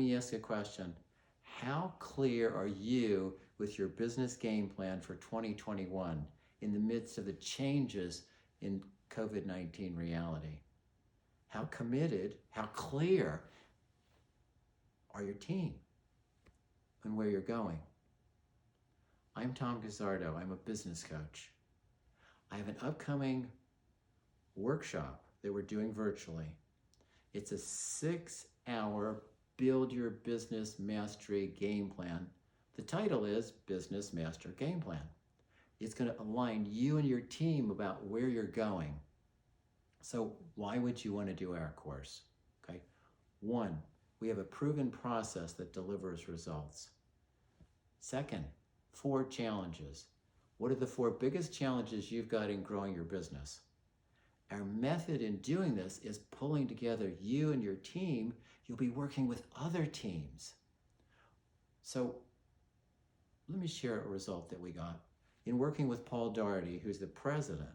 me ask a question. How clear are you with your business game plan for 2021 in the midst of the changes in COVID-19 reality? How committed, how clear are your team and where you're going? I'm Tom Gazzardo. I'm a business coach. I have an upcoming workshop that we're doing virtually. It's a 6-hour Build Your Business Mastery Game Plan. The title is Business Master Game Plan. It's going to align you and your team about where you're going. So why would you want to do our course? Okay. 1, we have a proven process that delivers results. Second, 4 challenges. What are the 4 biggest challenges you've got in growing your business? Our method in doing this is pulling together you and your team. You'll be working with other teams. So let me share a result that we got. In working with Paul Daugherty, who's the president,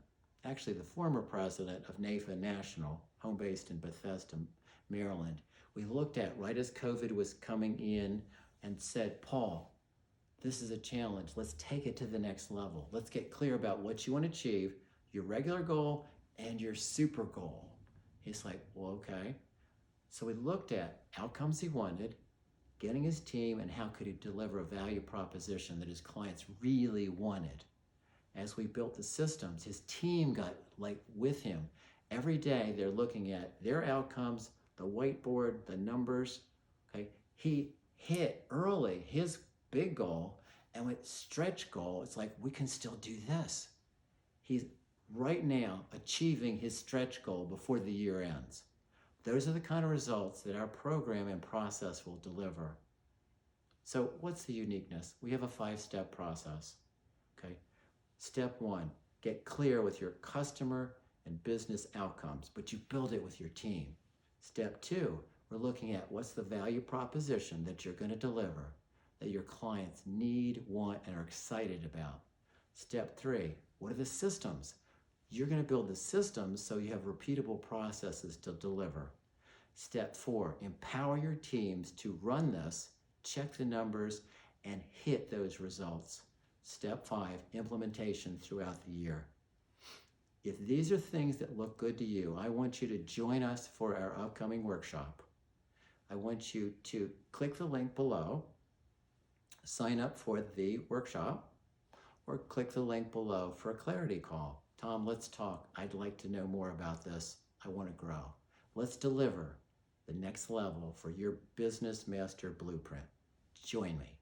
actually the former president of NAFA National, home based in Bethesda, Maryland, we looked at right as COVID was coming in and said, Paul, this is a challenge. Let's take it to the next level. Let's get clear about what you want to achieve, your regular goal and your super goal. He's like, well, okay. So we looked at outcomes he wanted, getting his team, and how could he deliver a value proposition that his clients really wanted. As we built the systems, his team got with him. Every day they're looking at their outcomes, the whiteboard, the numbers. Okay, he hit early his big goal, and with stretch goal, it's like, we can still do this. He's right now achieving his stretch goal before the year ends. Those are the kind of results that our program and process will deliver. So what's the uniqueness? We have a 5-step process. Okay. Step 1, get clear with your customer and business outcomes, but you build it with your team. Step 2, we're looking at what's the value proposition that you're going to deliver, that your clients need, want, and are excited about. Step 3, what are the systems? You're going to build the systems so you have repeatable processes to deliver. Step 4, empower your teams to run this, check the numbers, and hit those results. Step 5, implementation throughout the year. If these are things that look good to you, I want you to join us for our upcoming workshop. I want you to click the link below, sign up for the workshop, or click the link below for a clarity call. Tom, let's talk. I'd like to know more about this. I want to grow. Let's deliver the next level for your Business Master Blueprint. Join me.